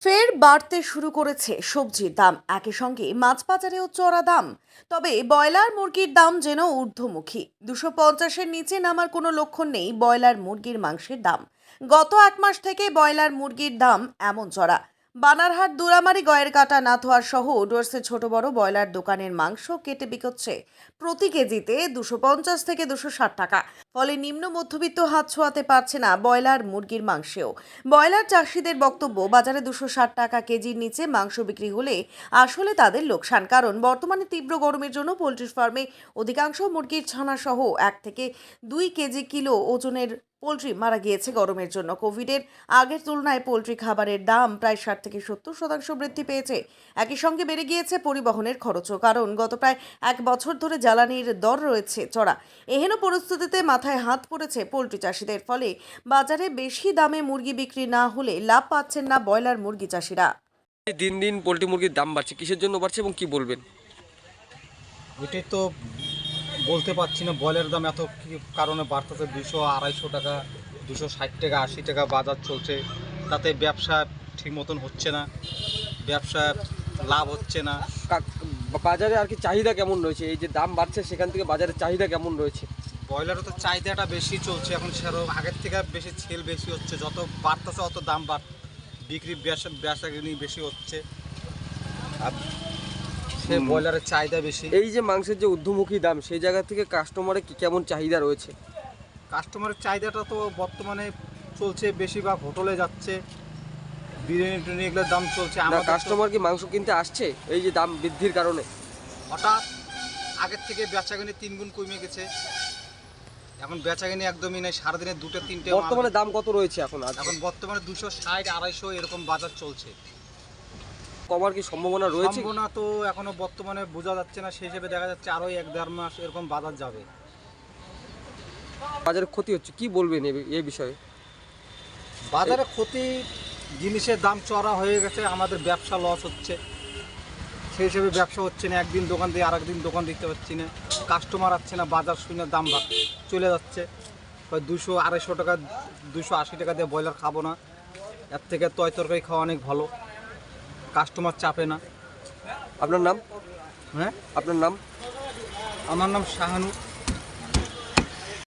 ফের বাড়তে শুরু করেছে সবজির দাম, একই সঙ্গে মাছ বাজারেও চড়া দাম। তবে ব্রয়লার মুরগির দাম যেন ঊর্ধ্বমুখী। 250-এর নিচে নামার কোনো লক্ষণ নেই ব্রয়লার মুরগির মাংসের দাম। গত এক মাস থেকে ব্রয়লার মুরগির দাম এমন চড়া। বানারহাট, দুরামারি, গয়ের কাটা, নাথোয়ার সহ ডোরসে ছোট বড় ব্রয়লার দোকানের মাংস কেটে বিকোচ্ছে প্রতি কেজিতে 250 থেকে 260 টাকা। ফলে নিম্ন মধ্যবিত্ত হাত ছোঁয়াতে পারছে না ব্রয়লার মুরগির মাংসেও। ব্রয়লার চাষিদের বক্তব্য, বাজারে 260 টাকা কেজির নিচে মাংস বিক্রি হলে আসলে তাদের লোকসান। কারণ বর্তমানে তীব্র গরমের জন্য পোলট্রি ফার্মে অধিকাংশ মুরগির ছানা সহ 1 থেকে 2 কেজি কিলো ওজনের পোলট্রি মারা গিয়েছে গরমের জন্য। কোভিডের আগের তুলনায় পোলট্রি খাবারের দাম প্রায় 60 থেকে 70% বৃদ্ধি পেয়েছে। একই সঙ্গে বেড়ে গিয়েছে পরিবহনের খরচও, কারণ গত প্রায় 1 বছর ধরে জ্বালানির দর রয়েছে চড়া। এহেন পরিস্থিতিতে মাথায় হাত পড়েছে পোলট্রি চাষিদের। ফলে বাজারে বেশি দামে মুরগি বিক্রি না হলে লাভ পাচ্ছেন না ব্রয়লার মুরগি চাষিরা। দিন দিন পোলট্রি মুরগির দাম বাড়ছে, কিসের জন্য বাড়ছে এবং কি বলবেন? ওইটাই তো বলতে পারছি না, ব্রয়লারের দাম এত কী কারণে বাড়তেছে। 200-250 টাকা, 260 টাকা, 80 টাকা বাজার চলছে। তাতে ব্যবসা ঠিক মতন হচ্ছে না, ব্যবসা লাভ হচ্ছে না। বাজারে আর কি চাহিদা কেমন রয়েছে? এই যে দাম বাড়ছে সেখান থেকে বাজারে চাহিদা কেমন রয়েছে? ব্রয়লারও তো চাহিদাটা বেশি চলছে এখন, সেরকম আগের থেকে বেশি সেল বেশি হচ্ছে। যত বাড়তেছে অত দাম বিক্রি বেচাকিনি বেশি হচ্ছে, আর সে ব্রয়লারের চাহিদা বেশি। এই যে মাংসের যে ঊর্ধ্বমুখী দাম, সেই জায়গা থেকে কাস্টমারের কি কেমন চাহিদা রয়েছে? কাস্টমারের চাহিদাটা তো বর্তমানে চলছে, বেশিরভাগ হোটেলে যাচ্ছে, বিরিয়ানি টিরিয়ানি এগুলোর দাম চলছে। না, কাস্টমার কি মাংস কিনতে আসছে এই যে দাম বৃদ্ধির কারণে? হঠাৎ আগের থেকে বেচাকিনি 3 গুণ কমে গেছে, এখন বেচাকিনি একদমই নেই। সারাদিনে 2-3টে। বর্তমানে দাম কত রয়েছে এখন? এখন বর্তমানে 260-250 এরকম বাজার চলছে। কমার কি সম্ভাবনা রয়েছে? সম্ভাবনা তো এখনো বর্তমানে বোঝা যাচ্ছে না, সেই হিসেবে দেখা যাচ্ছে আরও 1-1.5 মাস এরকম বাজার যাবে। বাজারে ক্ষতি হচ্ছে, কি বলবেন এই বিষয়ে? বাজারে ক্ষতি, জিনিসের দাম চড়া হয়ে গেছে, আমাদের ব্যবসা লস হচ্ছে, সেই হিসেবে ব্যবসা হচ্ছে না। একদিন দোকান দিয়ে আরেকদিন দোকান দিতে পারছি না, কাস্টমার আসছে না, বাজার শুনে দাম চলে যাচ্ছে। 200-250 টাকা, 280 টাকা দিয়ে ব্রয়লার খাবো না, এর থেকে তরকারি খাওয়া অনেক ভালো, কাস্টমার চাপে না। আপনার নাম? হ্যাঁ, আপনার নাম? আমার নাম শাহানু।